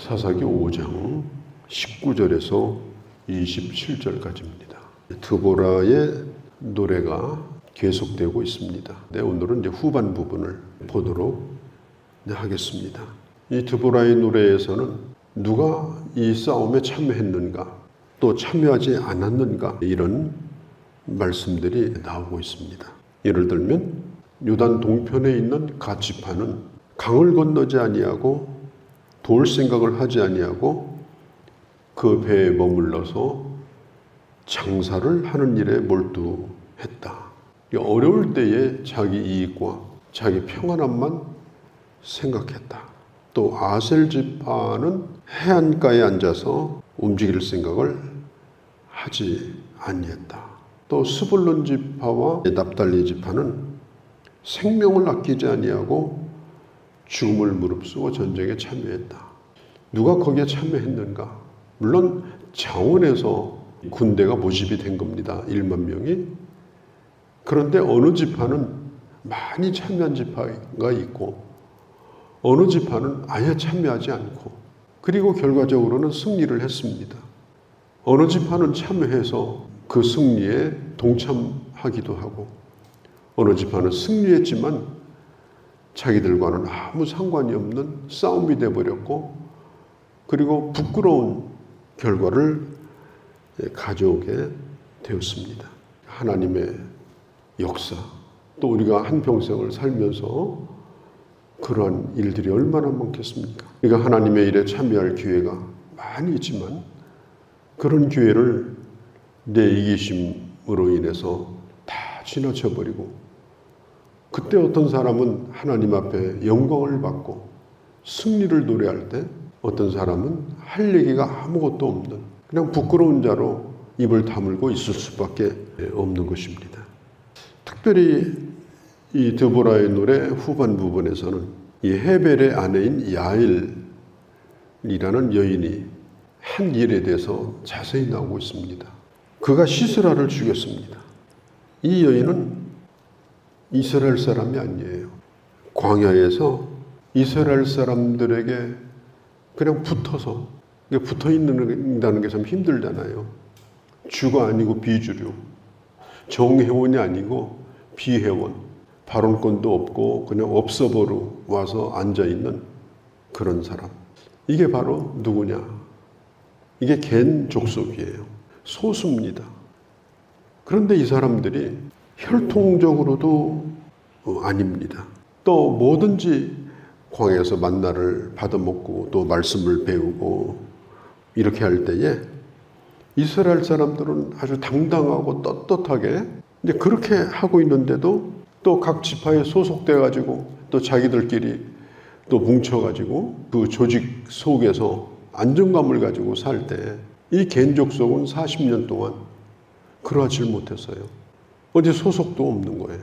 사사기 5장 19절에서 27절까지입니다. 드보라의 노래가 계속되고 있습니다. 오늘은 이제 후반 부분을 보도록 하겠습니다. 이 드보라의 노래에서는 누가 이 싸움에 참여했는가, 또 참여하지 않았는가, 이런 말씀들이 나오고 있습니다. 예를 들면 요단 동편에 있는 갓 지파는 강을 건너지 아니하고 도울 생각을 하지 아니하고 그 배에 머물러서 장사를 하는 일에 몰두했다. 어려울 때에 자기 이익과 자기 평안함만 생각했다. 또 아셀 지파는 해안가에 앉아서 움직일 생각을 하지 아니했다. 또 스불론 지파와 납달리 지파는 생명을 아끼지 아니하고 죽음을 무릅쓰고 전쟁에 참여했다. 누가 거기에 참여했는가? 물론 자원에서 군대가 모집이 된 겁니다. 1만 명이. 그런데 어느 지파는 많이 참여한 지파가 있고 어느 지파는 아예 참여하지 않고, 그리고 결과적으로는 승리를 했습니다. 어느 지파는 참여해서 그 승리에 동참하기도 하고 어느 지파는 승리했지만 자기들과는 아무 상관이 없는 싸움이 되어버렸고, 그리고 부끄러운 결과를 가져오게 되었습니다. 하나님의 역사, 또 우리가 한평생을 살면서 그러한 일들이 얼마나 많겠습니까? 우리가 하나님의 일에 참여할 기회가 많이 있지만 그런 기회를 내 이기심으로 인해서 다 지나쳐버리고, 그때 어떤 사람은 하나님 앞에 영광을 받고 승리를 노래할 때 어떤 사람은 할 얘기가 아무것도 없는 그냥 부끄러운 자로 입을 다물고 있을 수밖에 없는 것입니다. 특별히 이 드보라의 노래 후반 부분에서는 이 헤벨의 아내인 야엘이라는 여인이 한 일에 대해서 자세히 나오고 있습니다. 그가 시스라를 죽였습니다. 이 여인은 이스라엘 사람이 아니에요. 광야에서 이스라엘 사람들에게 그냥 붙어서, 붙어 있는다는 게 참 힘들잖아요. 주가 아니고 비주류, 정회원이 아니고 비회원, 발언권도 없고 그냥 업서버로 와서 앉아있는 그런 사람. 이게 바로 누구냐? 이게 겐 족속이에요. 소수입니다. 그런데 이 사람들이 혈통적으로도 아닙니다. 또 뭐든지 광야에서 만나를 받아먹고 또 말씀을 배우고 이렇게 할 때에 이스라엘 사람들은 아주 당당하고 떳떳하게 이제 그렇게 하고 있는데도 또 각 지파에 소속돼 가지고 또 자기들끼리 또 뭉쳐가지고 그 조직 속에서 안정감을 가지고 살 때 이 겐족속은 40년 동안 그러하지 못했어요. 어디 소속도 없는 거예요.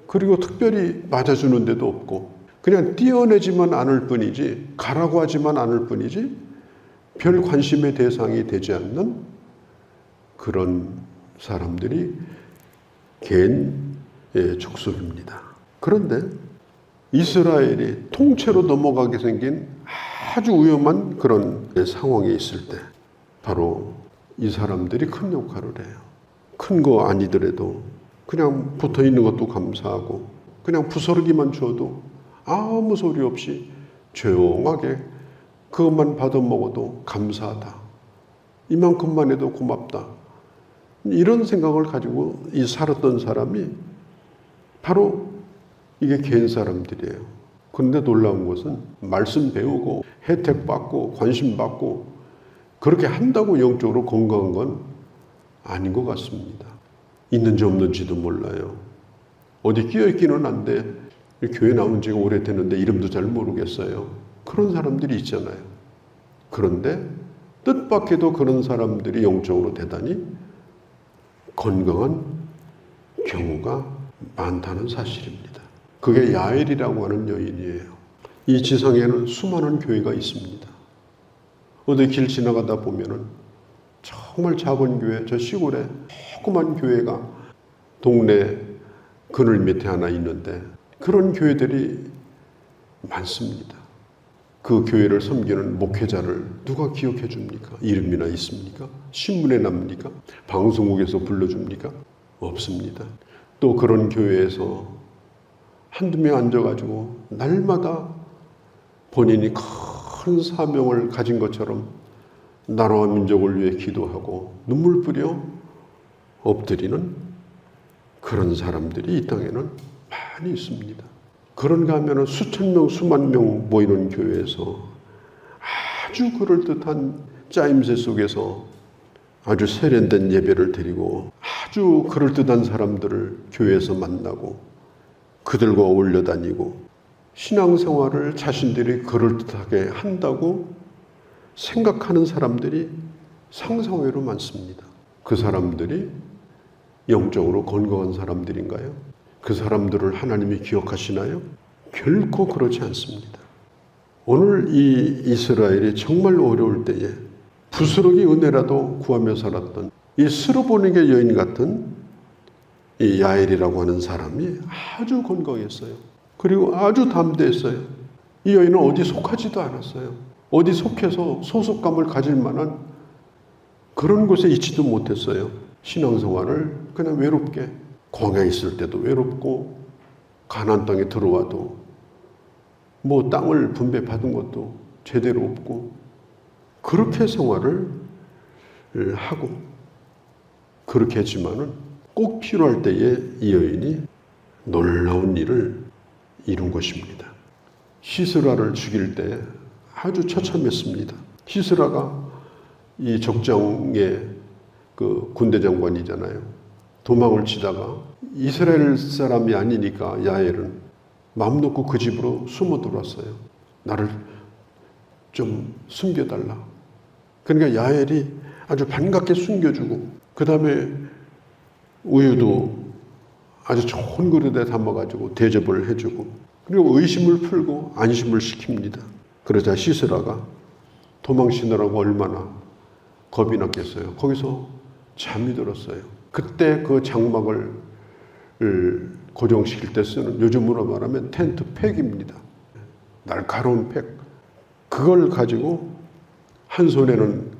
그리고 특별히 맞아주는 데도 없고 그냥 띄어내지만 않을 뿐이지, 가라고 하지만 않을 뿐이지 별 관심의 대상이 되지 않는 그런 사람들이 겐 족속입니다. 그런데 이스라엘이 통째로 넘어가게 생긴 아주 위험한 그런 상황에 있을 때 바로 이 사람들이 큰 역할을 해요. 큰 거 아니더라도 그냥 붙어 있는 것도 감사하고 그냥 부스러기만 줘도 아무 소리 없이 조용하게 그것만 받아먹어도 감사하다. 이만큼만 해도 고맙다. 이런 생각을 가지고 이 살았던 사람이 바로 이게 겐 사람들이에요. 그런데 놀라운 것은 말씀 배우고 혜택 받고 관심 받고 그렇게 한다고 영적으로 건강한 건 아닌 것 같습니다. 있는지 없는지도 몰라요. 어디 끼어있기는 한데 교회 나온 지가 오래됐는데 이름도 잘 모르겠어요. 그런 사람들이 있잖아요. 그런데 뜻밖에도 그런 사람들이 영적으로 대단히 건강한 경우가 많다는 사실입니다. 그게 야엘이라고 하는 여인이에요. 이 지상에는 수많은 교회가 있습니다. 어디 길 지나가다 보면은 정말 작은 교회, 저 시골에 조그만 교회가 동네 그늘 밑에 하나 있는데 그런 교회들이 많습니다. 그 교회를 섬기는 목회자를 누가 기억해 줍니까? 이름이나 있습니까? 신문에 납니까? 방송국에서 불러줍니까? 없습니다. 또 그런 교회에서 한두 명 앉아가지고 날마다 본인이 큰 사명을 가진 것처럼 나라와 민족을 위해 기도하고 눈물 뿌려 엎드리는 그런 사람들이 이 땅에는 많이 있습니다. 그런가 하면 수천 명, 수만 명 모이는 교회에서 아주 그럴듯한 짜임새 속에서 아주 세련된 예배를 드리고 아주 그럴듯한 사람들을 교회에서 만나고 그들과 어울려 다니고 신앙생활을 자신들이 그럴듯하게 한다고 생각하는 사람들이 상상외로 많습니다. 그 사람들이 영적으로 건강한 사람들인가요? 그 사람들을 하나님이 기억하시나요? 결코 그렇지 않습니다. 오늘 이 이스라엘이 정말 어려울 때에 부스러기 은혜라도 구하며 살았던 이 스르보니게 여인 같은 이 야엘이라고 하는 사람이 아주 건강했어요. 그리고 아주 담대했어요. 이 여인은 어디 속하지도 않았어요. 어디 속해서 소속감을 가질 만한 그런 곳에 있지도 못했어요. 신앙생활을 그냥 외롭게 광야에 있을 때도 외롭고 가나안 땅에 들어와도 뭐 땅을 분배받은 것도 제대로 없고 그렇게 생활을 하고 그렇게 했지만은 꼭 필요할 때에 이 여인이 놀라운 일을 이룬 것입니다. 시스라를 죽일 때 아주 처참했습니다. 시스라가 이 적장의 그 군대 장관이잖아요. 도망을 치다가 이스라엘 사람이 아니니까 야엘은 마음 놓고 그 집으로 숨어 들어왔어요. 나를 좀 숨겨달라. 그러니까 야엘이 아주 반갑게 숨겨주고 그 다음에 우유도 아주 좋은 그릇에 담아가지고 대접을 해주고 그리고 의심을 풀고 안심을 시킵니다. 그러자 시스라가 도망치느라고 얼마나 겁이 났겠어요. 거기서 잠이 들었어요. 그때 그 장막을 고정시킬 때 쓰는 요즘으로 말하면 텐트 팩입니다. 날카로운 팩. 그걸 가지고 한 손에는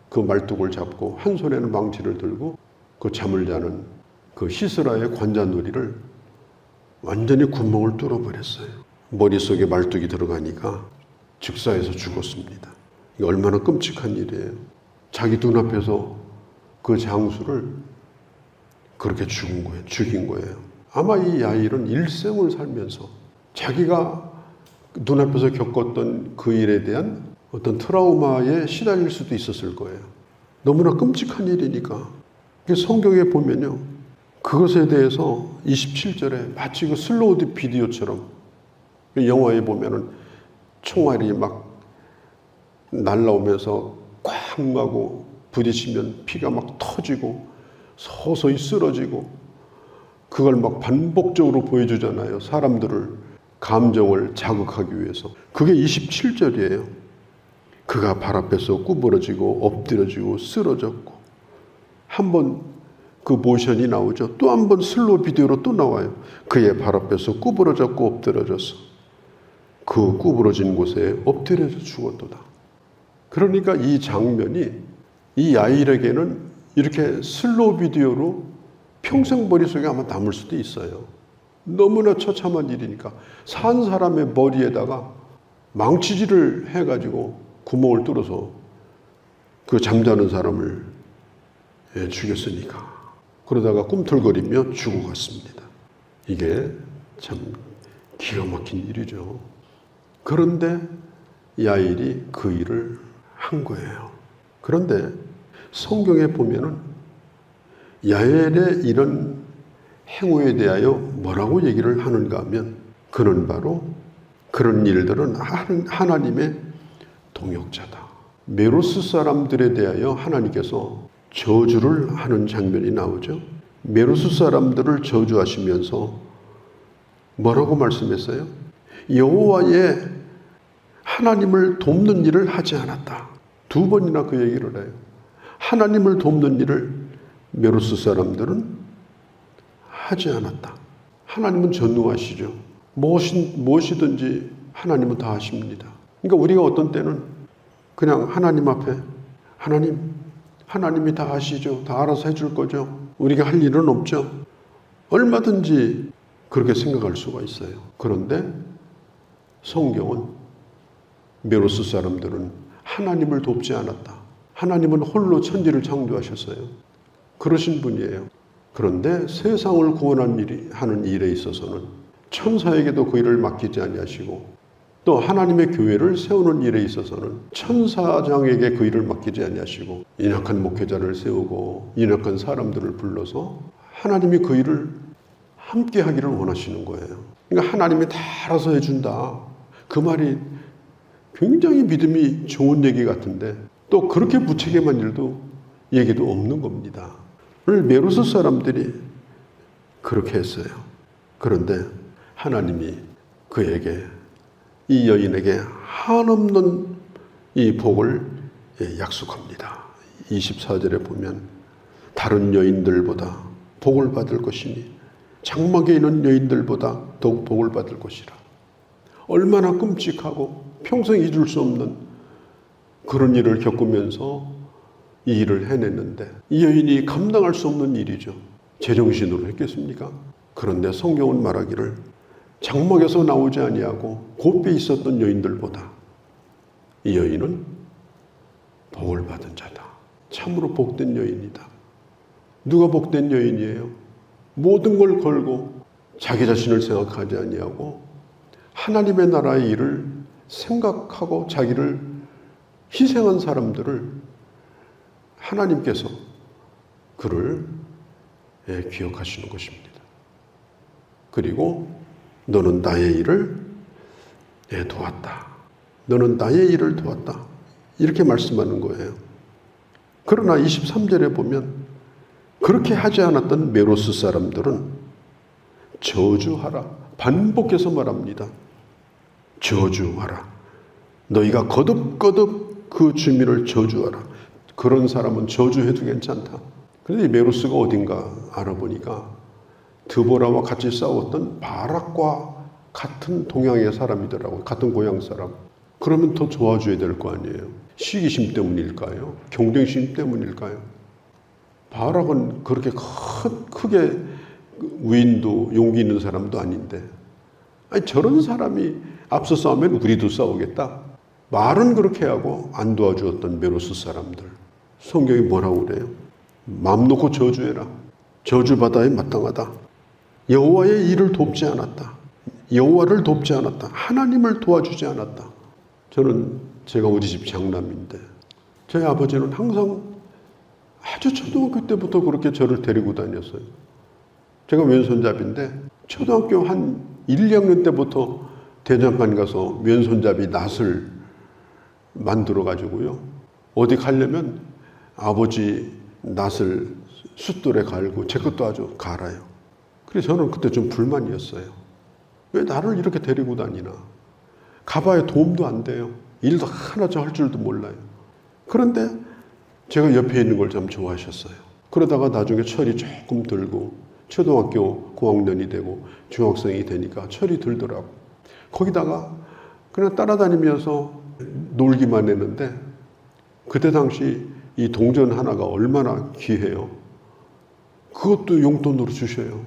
그 말뚝을 잡고 한 손에는 망치를 들고 그 잠을 자는 그 시스라의 관자놀이를 완전히 구멍을 뚫어버렸어요. 머릿속에 말뚝이 들어가니까 즉사해서 죽었습니다. 이게 얼마나 끔찍한 일이에요. 자기 눈앞에서 그 장수를 그렇게 죽인 거예요. 아마 이 야일은 일생을 살면서 자기가 눈앞에서 겪었던 그 일에 대한 어떤 트라우마에 시달릴 수도 있었을 거예요. 너무나 끔찍한 일이니까. 성경에 보면요. 그것에 대해서 27절에 마치 그 슬로우 비디오처럼 영화에 보면은 총알이 막 날라오면서 쾅 하고 부딪히면 피가 막 터지고 서서히 쓰러지고 그걸 막 반복적으로 보여주잖아요. 사람들을 감정을 자극하기 위해서. 그게 27절이에요. 그가 발 앞에서 구부러지고 엎드려지고 쓰러졌고 한 번 그 모션이 나오죠. 또 한 번 슬로우 비디오로 또 나와요. 그의 발 앞에서 구부러졌고 엎드려졌어. 그 구부러진 곳에 엎드려져 죽었도다. 그러니까 이 장면이 이 야일에게는 이렇게 슬로우 비디오로 평생 머릿속에 아마 남을 수도 있어요. 너무나 처참한 일이니까 산 사람의 머리에다가 망치질을 해가지고 구멍을 뚫어서 그 잠자는 사람을 죽였으니까. 그러다가 꿈틀거리며 죽어갔습니다. 이게 참 기가 막힌 일이죠. 그런데 야일이 그 일을 한 거예요. 그런데 성경에 보면은 야엘의 이런 행위에 대하여 뭐라고 얘기를 하는가 하면 그는 바로 그런 일들은 하나님의 동역자다. 메로스 사람들에 대하여 하나님께서 저주를 하는 장면이 나오죠. 메로스 사람들을 저주하시면서 뭐라고 말씀했어요? 여호와의 하나님을 돕는 일을 하지 않았다. 두 번이나 그 얘기를 해요. 하나님을 돕는 일을 메로스 사람들은 하지 않았다. 하나님은 전능하시죠. 무엇이든지 하나님은 다 하십니다. 그러니까 우리가 어떤 때는 그냥 하나님 앞에 하나님이 다 아시죠. 다 알아서 해줄 거죠. 우리가 할 일은 없죠. 얼마든지 그렇게 생각할 수가 있어요. 그런데 성경은 메로스 사람들은 하나님을 돕지 않았다. 하나님은 홀로 천지를 창조하셨어요. 그러신 분이에요. 그런데 세상을 구원하는 일에 있어서는 천사에게도 그 일을 맡기지 아니하시고 또 하나님의 교회를 세우는 일에 있어서는 천사장에게 그 일을 맡기지 아니하시고 인약한 목회자를 세우고 인약한 사람들을 불러서 하나님이 그 일을 함께 하기를 원하시는 거예요. 그러니까 하나님이 다 알아서 해준다. 그 말이 굉장히 믿음이 좋은 얘기 같은데 또 그렇게 무책임한 얘기도 없는 겁니다. 오늘 메로스 사람들이 그렇게 했어요. 그런데 하나님이 그에게 이 여인에게 한없는 이 복을 약속합니다. 24절에 보면 다른 여인들보다 복을 받을 것이니 장막에 있는 여인들보다 더욱 복을 받을 것이라. 얼마나 끔찍하고 평생 잊을 수 없는 그런 일을 겪으면서 이 일을 해냈는데 이 여인이 감당할 수 없는 일이죠. 제정신으로 했겠습니까? 그런데 성경은 말하기를 장막에서 나오지 아니하고 곱게 있었던 여인들보다 이 여인은 복을 받은 자다. 참으로 복된 여인이다. 누가 복된 여인이에요? 모든 걸 걸고 자기 자신을 생각하지 아니하고 하나님의 나라의 일을 생각하고 자기를 희생한 사람들을 하나님께서 그를 기억하시는 것입니다. 그리고 너는 나의 일을 도왔다. 너는 나의 일을 도왔다. 이렇게 말씀하는 거예요. 그러나 23절에 보면 그렇게 하지 않았던 메로스 사람들은 저주하라. 반복해서 말합니다. 저주하라. 너희가 거듭거듭 그 주민을 저주하라. 그런 사람은 저주해도 괜찮다. 그런데 이 메로스가 어딘가 알아보니까 드보라와 같이 싸웠던 바락과 같은 동양의 사람이더라고요. 같은 고향 사람. 그러면 더 좋아줘야 될 거 아니에요. 시기심 때문일까요? 경쟁심 때문일까요? 바락은 그렇게 크게 위인도 용기 있는 사람도 아닌데 아니 저런 사람이 앞서 싸우면 우리도 싸우겠다. 말은 그렇게 하고 안 도와주었던 메로스 사람들. 성경이 뭐라고 그래요? 마음 놓고 저주해라. 저주받아야 마땅하다. 여호와의 일을 돕지 않았다. 여호와를 돕지 않았다. 하나님을 도와주지 않았다. 제가 우리 집 장남인데 저희 아버지는 항상 아주 초등학교 때부터 그렇게 저를 데리고 다녔어요. 제가 왼손잡이인데 초등학교 한 1, 2학년 때부터 대장간 가서 왼손잡이 낫을 만들어 가지고요. 어디 가려면 아버지 낫을 숫돌에 갈고 제 것도 아주 갈아요. 그래서 저는 그때 좀 불만이었어요. 왜 나를 이렇게 데리고 다니나. 가봐야 도움도 안 돼요. 일도 하나 할 줄도 몰라요. 그런데 제가 옆에 있는 걸 참 좋아하셨어요. 그러다가 나중에 철이 조금 들고 초등학교 고학년이 되고 중학생이 되니까 철이 들더라고. 거기다가 그냥 따라다니면서 놀기만 했는데 그때 당시 이 동전 하나가 얼마나 귀해요. 그것도 용돈으로 주셔요.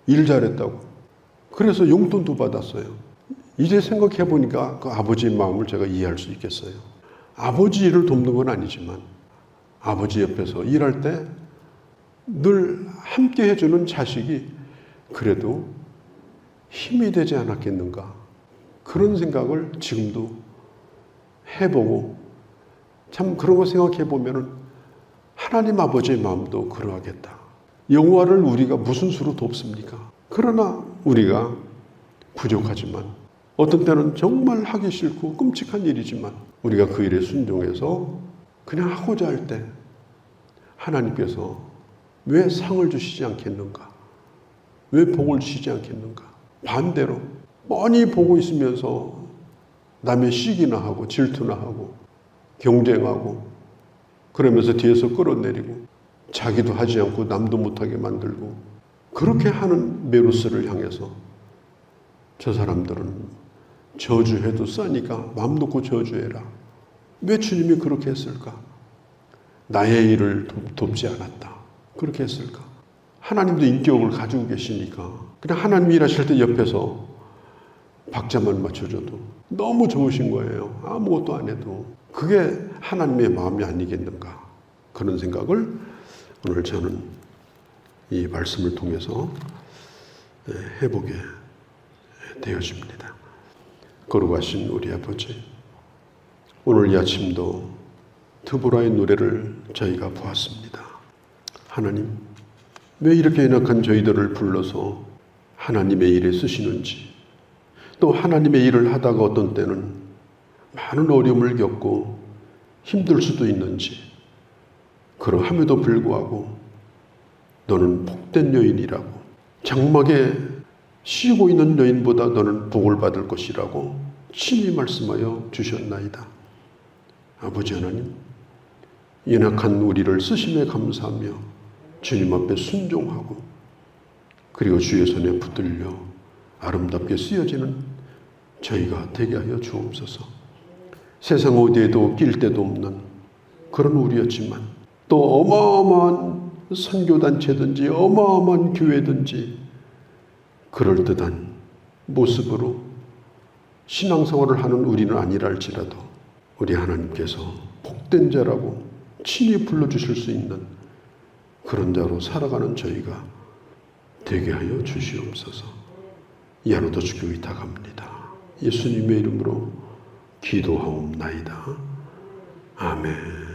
일 잘했다고. 그래서 용돈도 받았어요. 이제 생각해 보니까 그 아버지의 마음을 제가 이해할 수 있겠어요. 아버지 일을 돕는 건 아니지만 아버지 옆에서 일할 때 늘 함께 해주는 자식이 그래도 힘이 되지 않았겠는가. 그런 생각을 지금도 해보고 참 그런 거 생각해 보면은 하나님 아버지의 마음도 그러하겠다. 여호와를 우리가 무슨 수로 돕습니까? 그러나 우리가 부족하지만 어떤 때는 정말 하기 싫고 끔찍한 일이지만 우리가 그 일에 순종해서 그냥 하고자 할 때 하나님께서 왜 상을 주시지 않겠는가? 왜 복을 주시지 않겠는가? 반대로 뻔히 보고 있으면서 남의 시기나 하고 질투나 하고 경쟁하고 그러면서 뒤에서 끌어내리고 자기도 하지 않고 남도 못하게 만들고 그렇게 하는 메로스를 향해서 저 사람들은 저주해도 싸니까 마음 놓고 저주해라. 왜 주님이 그렇게 했을까? 나의 일을 돕지 않았다. 그렇게 했을까? 하나님도 인격을 가지고 계시니까 그냥 하나님 일하실 때 옆에서 박자만 맞춰줘도 너무 좋으신 거예요. 아무것도 안 해도. 그게 하나님의 마음이 아니겠는가. 그런 생각을 오늘 저는 이 말씀을 통해서 해보게 되어집니다. 거룩하신 우리 아버지, 오늘 이 아침도 드보라의 노래를 저희가 보았습니다. 하나님, 왜 이렇게 연약한 저희들을 불러서 하나님의 일에 쓰시는지, 또 하나님의 일을 하다가 어떤 때는 많은 어려움을 겪고 힘들 수도 있는지, 그러함에도 불구하고 너는 복된 여인이라고, 장막에 쉬고 있는 여인보다 너는 복을 받을 것이라고 친히 말씀하여 주셨나이다. 아버지 하나님, 연약한 우리를 쓰심에 감사하며 주님 앞에 순종하고 그리고 주의 손에 붙들려 아름답게 쓰여지는 저희가 되게 하여 주옵소서. 세상 어디에도 낄 데도 없는 그런 우리였지만 또 어마어마한 선교단체든지 어마어마한 교회든지 그럴듯한 모습으로 신앙생활을 하는 우리는 아니라 할지라도 우리 하나님께서 복된 자라고 친히 불러주실 수 있는 그런 자로 살아가는 저희가 되게 하여 주시옵소서. 이 하루도 주께 의탁합니다. 예수님의 이름으로 기도하옵나이다. 아멘.